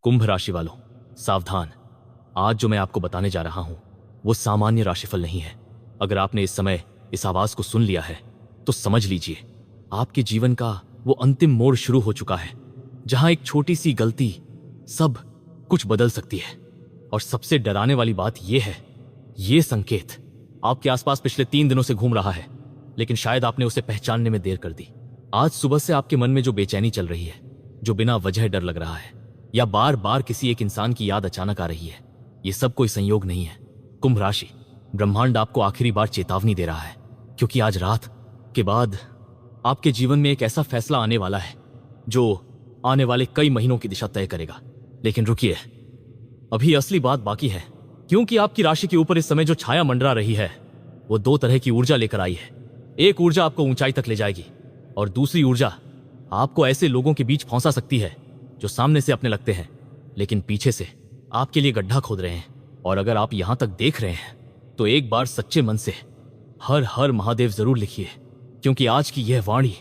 कुंभ राशि वालों, सावधान। आज जो मैं आपको बताने जा रहा हूं वो सामान्य राशिफल नहीं है। अगर आपने इस समय इस आवाज को सुन लिया है तो समझ लीजिए आपके जीवन का वो अंतिम मोड़ शुरू हो चुका है जहां एक छोटी सी गलती सब कुछ बदल सकती है। और सबसे डराने वाली बात यह है, ये संकेत आपके आसपास पिछले 3 दिनों से घूम रहा है, लेकिन शायद आपने उसे पहचानने में देर कर दी। आज सुबह से आपके मन में जो बेचैनी चल रही है, जो बिना वजह डर लग रहा है, या बार बार किसी एक इंसान की याद अचानक आ रही है, ये सब कोई संयोग नहीं है। कुंभ राशि, ब्रह्मांड आपको आखिरी बार चेतावनी दे रहा है, क्योंकि आज रात के बाद आपके जीवन में एक ऐसा फैसला आने वाला है जो आने वाले कई महीनों की दिशा तय करेगा। लेकिन रुकिए, अभी असली बात बाकी है, क्योंकि आपकी राशि के ऊपर इस समय जो छाया मंडरा रही है वो 2 तरह की ऊर्जा लेकर आई है। एक ऊर्जा आपको ऊंचाई तक ले जाएगी और दूसरी ऊर्जा आपको ऐसे लोगों के बीच फंसा सकती है जो सामने से अपने लगते हैं लेकिन पीछे से आपके लिए गड्ढा खोद रहे हैं। और अगर आप यहां तक देख रहे हैं तो एक बार सच्चे मन से हर हर महादेव जरूर लिखिए, क्योंकि आज की यह वाणी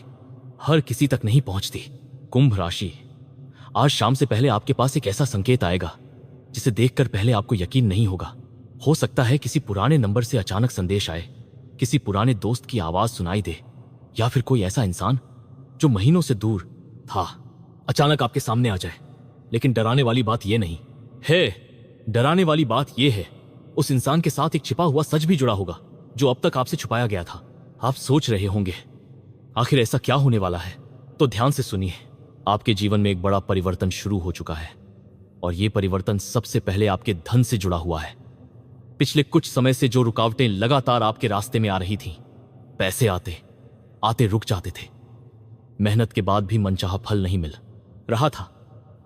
हर किसी तक नहीं पहुंचती। कुंभ राशि, आज शाम से पहले आपके पास एक ऐसा संकेत आएगा जिसे देखकर पहले आपको यकीन नहीं होगा। हो सकता है किसी पुराने नंबर से अचानक संदेश आए, किसी पुराने दोस्त की आवाज सुनाई दे, या फिर कोई ऐसा इंसान जो महीनों से दूर था अचानक आपके सामने आ जाए। लेकिन डराने वाली बात यह नहीं है, डराने वाली बात यह है उस इंसान के साथ एक छिपा हुआ सच भी जुड़ा होगा जो अब तक आपसे छुपाया गया था। आप सोच रहे होंगे आखिर ऐसा क्या होने वाला है, तो ध्यान से सुनिए। आपके जीवन में एक बड़ा परिवर्तन शुरू हो चुका है और यह परिवर्तन सबसे पहले आपके धन से जुड़ा हुआ है। पिछले कुछ समय से जो रुकावटें लगातार आपके रास्ते में आ रही थीं, पैसे आते आते रुक जाते थे, मेहनत के बाद भी मनचाहा फल नहीं मिल रहा था,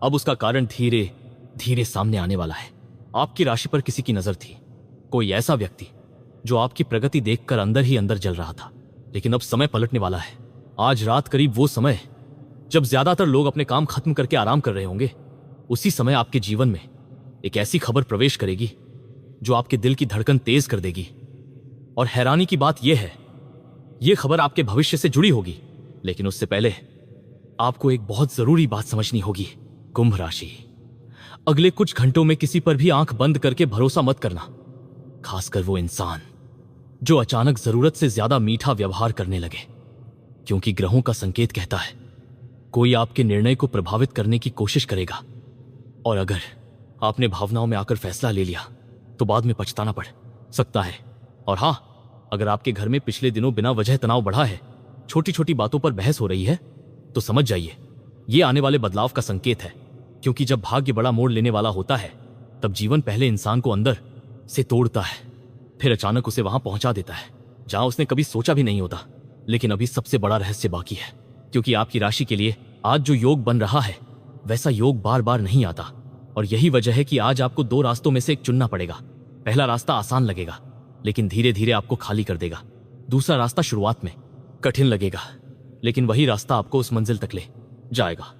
अब उसका कारण धीरे धीरे सामने आने वाला है। आपकी राशि पर किसी की नजर थी, कोई ऐसा व्यक्ति जो आपकी प्रगति देखकर अंदर ही अंदर जल रहा था, लेकिन अब समय पलटने वाला है। आज रात करीब वो समय जब ज्यादातर लोग अपने काम खत्म करके आराम कर रहे होंगे, उसी समय आपके जीवन में एक ऐसी खबर प्रवेश करेगी जो आपके दिल की धड़कन तेज कर देगी। और हैरानी की बात यह है, यह खबर आपके भविष्य से जुड़ी होगी, लेकिन उससे पहले आपको एक बहुत जरूरी बात समझनी होगी। कुंभ राशि, अगले कुछ घंटों में किसी पर भी आंख बंद करके भरोसा मत करना, खासकर वो इंसान जो अचानक जरूरत से ज्यादा मीठा व्यवहार करने लगे, क्योंकि ग्रहों का संकेत कहता है कोई आपके निर्णय को प्रभावित करने की कोशिश करेगा। और अगर आपने भावनाओं में आकर फैसला ले लिया तो बाद में पछताना पड़ सकता है। और हां, अगर आपके घर में पिछले दिनों बिना वजह तनाव बढ़ा है, छोटी छोटी बातों पर बहस हो रही है, तो समझ जाइए ये आने वाले बदलाव का संकेत है। क्योंकि जब भाग्य बड़ा मोड़ लेने वाला होता है तब जीवन पहले इंसान को अंदर से तोड़ता है, फिर अचानक उसे वहां पहुंचा देता है जहां उसने कभी सोचा भी नहीं होता। लेकिन अभी सबसे बड़ा रहस्य बाकी है, क्योंकि आपकी राशि के लिए आज जो योग बन रहा है वैसा योग बार बार नहीं आता। और यही वजह है कि आज आपको 2 रास्तों में से एक चुनना पड़ेगा। पहला रास्ता आसान लगेगा लेकिन धीरे धीरे आपको खाली कर देगा। दूसरा रास्ता शुरुआत में कठिन लगेगा, लेकिन वही रास्ता आपको उस मंजिल तक ले जाएगा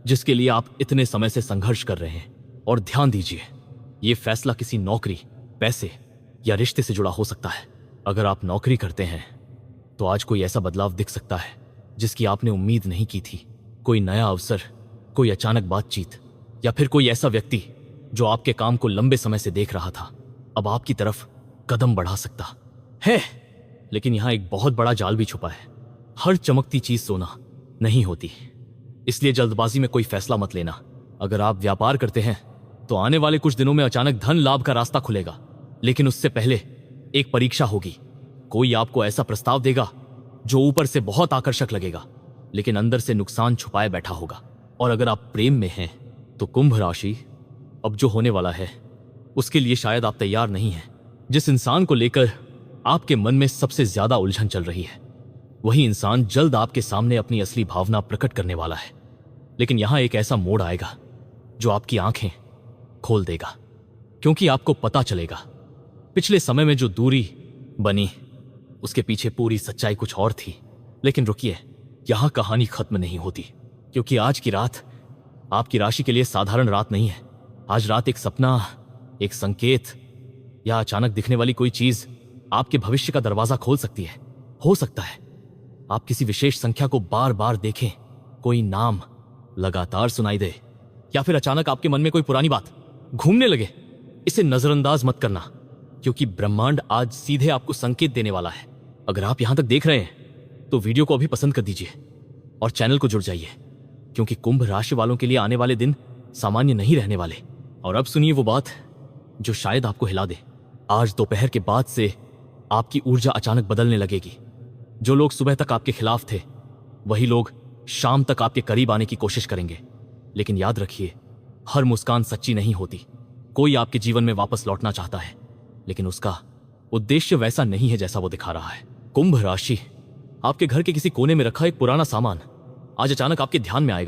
जिसके लिए आप इतने समय से संघर्ष कर रहे हैं। और ध्यान दीजिए, यह फैसला किसी नौकरी, पैसे या रिश्ते से जुड़ा हो सकता है। अगर आप नौकरी करते हैं तो आज कोई ऐसा बदलाव दिख सकता है जिसकी आपने उम्मीद नहीं की थी। कोई नया अवसर, कोई अचानक बातचीत, या फिर कोई ऐसा व्यक्ति जो आपके काम को लंबे समय से देख रहा था अब आपकी तरफ कदम बढ़ा सकता है। लेकिन यहां एक बहुत बड़ा जाल भी छुपा है। हर चमकती चीज सोना नहीं होती, इसलिए जल्दबाजी में कोई फैसला मत लेना। अगर आप व्यापार करते हैं तो आने वाले कुछ दिनों में अचानक धन लाभ का रास्ता खुलेगा, लेकिन उससे पहले एक परीक्षा होगी। कोई आपको ऐसा प्रस्ताव देगा जो ऊपर से बहुत आकर्षक लगेगा लेकिन अंदर से नुकसान छुपाए बैठा होगा। और अगर आप प्रेम में हैं तो कुंभ राशि, अब जो होने वाला है उसके लिए शायद आप तैयार नहीं हैं। जिस इंसान को लेकर आपके मन में सबसे ज्यादा उलझन चल रही है, वही इंसान जल्द आपके सामने अपनी असली भावना प्रकट करने वाला है। लेकिन यहां एक ऐसा मोड़ आएगा जो आपकी आंखें खोल देगा, क्योंकि आपको पता चलेगा पिछले समय में जो दूरी बनी उसके पीछे पूरी सच्चाई कुछ और थी। लेकिन रुकिए, यहां कहानी खत्म नहीं होती, क्योंकि आज की रात आपकी राशि के लिए साधारण रात नहीं है। आज रात एक सपना, एक संकेत या अचानक दिखने वाली कोई चीज आपके भविष्य का दरवाजा खोल सकती है। हो सकता है आप किसी विशेष संख्या को बार बार देखें, कोई नाम लगातार सुनाई दे, या फिर अचानक आपके मन में कोई पुरानी बात घूमने लगे, इसे नजरअंदाज मत करना, क्योंकि ब्रह्मांड आज सीधे आपको संकेत देने वाला है। अगर आप यहां तक देख रहे हैं तो वीडियो को अभी पसंद कर दीजिए और चैनल को जुड़ जाइए, क्योंकि कुंभ राशि वालों के लिए आने वाले दिन सामान्य नहीं रहने वाले। और अब सुनिए वो बात जो शायद आपको हिला दे। आज दोपहर के बाद से आपकी ऊर्जा अचानक बदलने लगेगी। जो लोग सुबह तक आपके खिलाफ थे, वही लोग शाम तक आपके करीब आने की कोशिश करेंगे। लेकिन याद रखिए, हर मुस्कान सच्ची नहीं होती। कोई आपके जीवन में वापस लौटना चाहता है, लेकिन उसका उद्देश्य वैसा नहीं है जैसा वो दिखा रहा है। कुंभ राशि, आपके घर के किसी कोने में रखा एक पुराना सामान आज अचानक आपके ध्यान में आएगा।